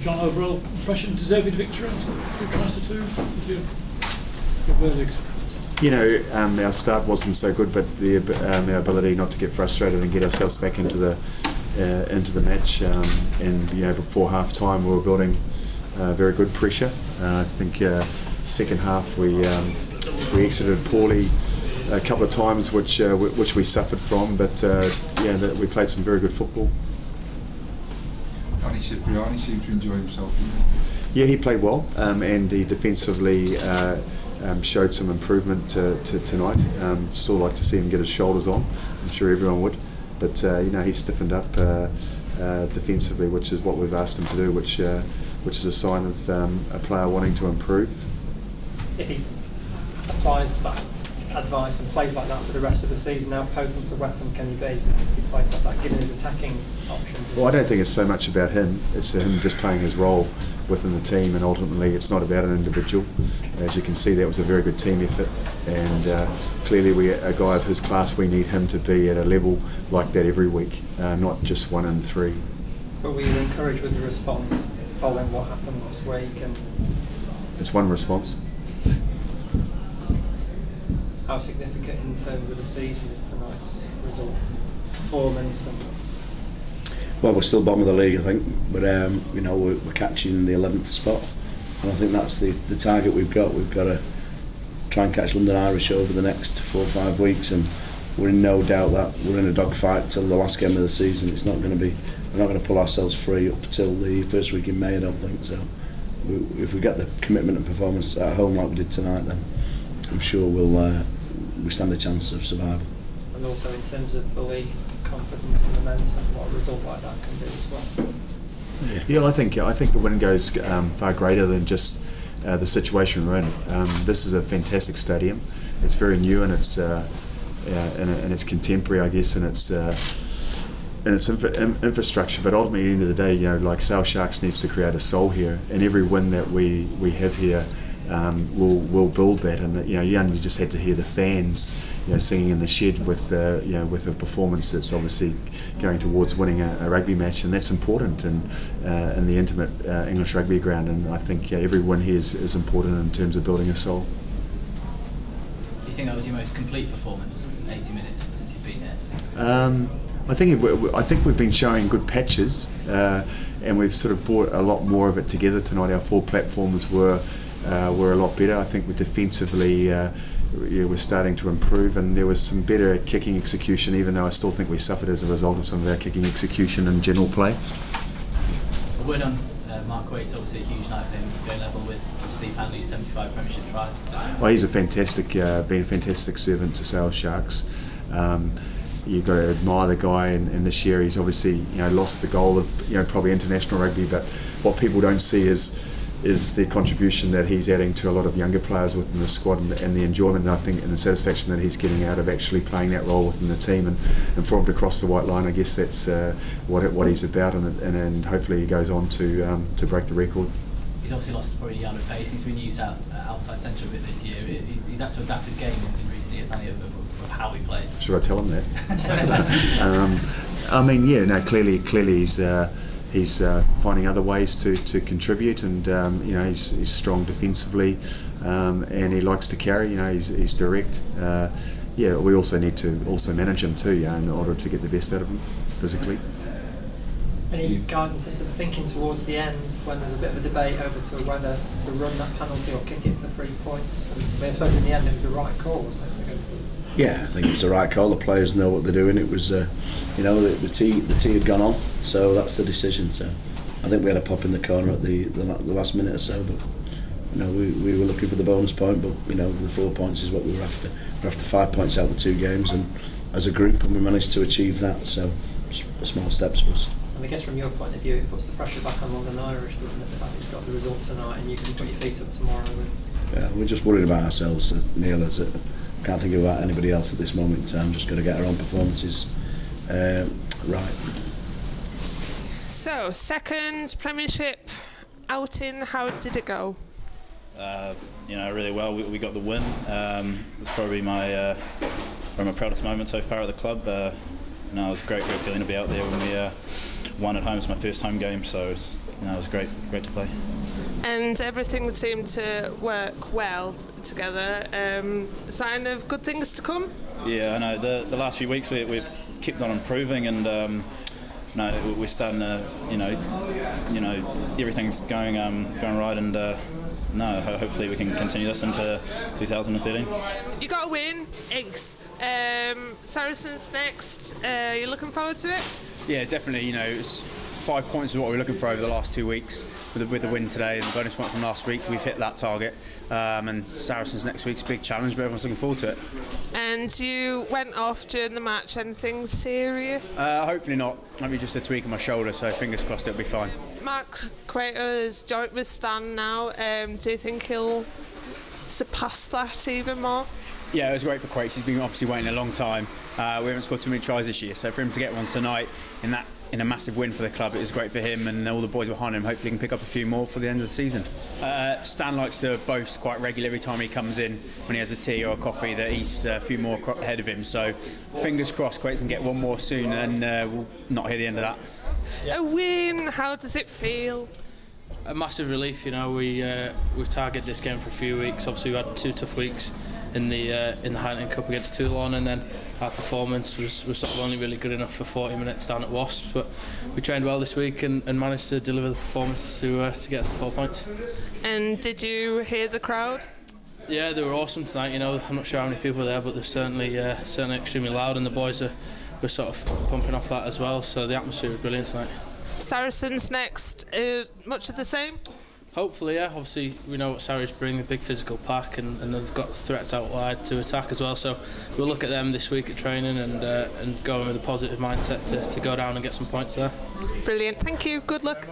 John, overall impression, deserving victory, 3 tries to 2. What's your verdict? You know, our start wasn't so good, but our ability not to get frustrated and get ourselves back into the match, and you know, before half time we were building very good pressure. I think second half we exited poorly a couple of times, which we suffered from, but yeah, we played some very good football. Danny Cipriani seemed to enjoy himself, didn't he? Yeah, he played well, and he defensively showed some improvement tonight. Still like to see him get his shoulders on. I'm sure everyone would, but you know, he stiffened up defensively, which is what we've asked him to do, which is a sign of a player wanting to improve. If he applies that advice and plays like that for the rest of the season, how potent a weapon can he be if he plays like that, given his attacking options? Well, I don't think it's so much about him. It's him just playing his role within the team, and ultimately it's not about an individual. As you can see, that was a very good team effort, and clearly a guy of his class, we need him to be at a level like that every week, not just 1 in 3. But were you encouraged with the response following what happened this week? And it's one response. how significant in terms of the season is tonight's result, performance? And well, we're still bottom of the league, I think, but you know, we're catching the 11th spot, and I think that's the target we've got. We've got to try and catch London Irish over the next 4 or 5 weeks, and we're in no doubt that we're in a dogfight till the last game of the season. It's not going to be, we're not going to pull ourselves free up till the first week in May, I don't think. So if we get the commitment and performance at home like we did tonight, then I'm sure we stand a chance of survival. And also in terms of belief, confidence and momentum, what a result like that can do as well. Yeah, I think the win goes far greater than just the situation we're in. This is a fantastic stadium. It's very new, and it's contemporary, I guess, and its infrastructure. But ultimately, at the end of the day, you know, like Sale Sharks needs to create a soul here, and every win that we have here will build that. And you know, you only just had to hear the fans, you know, singing in the shed with you know, with a performance that's obviously going towards winning a rugby match, and that's important in the intimate English rugby ground. And I think every win here is important in terms of building a soul. Do you think that was your most complete performance in 80 minutes since you've been here? I think we've been showing good patches, and we've sort of brought a lot more of it together tonight. Our 4 platforms were a lot better. I think defensively we're starting to improve, and there was some better kicking execution, even though I still think we suffered as a result of some of our kicking execution and general play. A word on Mark Cueto, obviously a huge night for him, going level with Steve Hanely, 75 Premiership tries. Well, he's been a fantastic servant to Sale Sharks. You've got to admire the guy, and this year he's obviously, you know, lost the goal of, you know, probably international rugby, but what people don't see is the contribution that he's adding to a lot of younger players within the squad, and the enjoyment, I think, and the satisfaction that he's getting out of actually playing that role within the team, and for him to cross the white line. I guess that's what he's about, and hopefully he goes on to break the record. He's obviously lost probably a yard of pace. He's been used outside centre a bit this year. He's had to adapt his game in recent years, hasn't he, of how he played. Should I tell him that? I mean, yeah, no, clearly he's finding other ways to contribute, and you know, he's strong defensively, and he likes to carry. You know, he's direct. Yeah, we also need to manage him too, yeah, in order to get the best out of him physically. Any guidance as to the thinking towards the end, when there's a bit of a debate over to whether to run that penalty or kick it for 3 points? And I suppose in the end it was the right call, wasn't it? Yeah, I think it was the right call. The players know what they're doing. It was, you know, the tee had gone on, so that's the decision. So I think we had a pop in the corner at the last minute or so, but you know, we were looking for the bonus point. But you know, the 4 points is what we were after. We're after 5 points out of the 2 games, and as a group, and we managed to achieve that. So small steps for us. And I guess from your point of view, it puts the pressure back on London Irish, doesn't it? The fact that you've got the result tonight, and you can put your feet up tomorrow. Yeah, we're just worried about ourselves, Neil. Can't think about anybody else at this moment in time. Just got to get our own performances right. So, second Premiership outing, how did it go? You know, really well. We got the win. It's probably my proudest moment so far at the club. You know, it was a great feeling to be out there when we won at home. It's my first home game, so it's it was great to play. And everything seemed to work well together. Sign of good things to come? Yeah, I know. The last few weeks we've kept on improving, and we're starting to, everything's going right, and hopefully we can continue this into 2013. You got a win, eggs. Saracens next. You looking forward to it? Yeah, definitely. It's 5 points is what we're looking for over the last 2 weeks. With the win today and the bonus point from last week, we've hit that target. And Saracens next week's a big challenge, but everyone's looking forward to it. And you went off during the match. Anything serious? Hopefully not. Maybe just a tweak on my shoulder, so fingers crossed it'll be fine. Mark Cueto is joint with Stan now. Do you think he'll surpass that even more? Yeah, it was great for Quakes. He's been obviously waiting a long time. We haven't scored too many tries this year, so for him to get one tonight in a massive win for the club, it was great for him and all the boys behind him. Hopefully he can pick up a few more for the end of the season. Stan likes to boast quite regularly every time he comes in when he has a tea or a coffee that he's a few more ahead of him, so fingers crossed Quakes can get one more soon, and we'll not hear the end of that. A win, how does it feel? A massive relief, we've targeted this game for a few weeks. Obviously we had 2 tough weeks in the Heineken Cup against Toulon, and then our performance was sort of only really good enough for 40 minutes down at Wasps, but we trained well this week and managed to deliver the performance to get us the 4 points. And did you hear the crowd? Yeah, they were awesome tonight. I'm not sure how many people were there, but they're certainly extremely loud, and the boys were sort of pumping off that as well, so the atmosphere was brilliant tonight. Saracens next, much of the same? Hopefully, yeah. Obviously, we know what Sarries bring, a big physical pack, and they've got threats out wide to attack as well. So we'll look at them this week at training and go in with a positive mindset to go down and get some points there. Brilliant. Thank you. Good luck.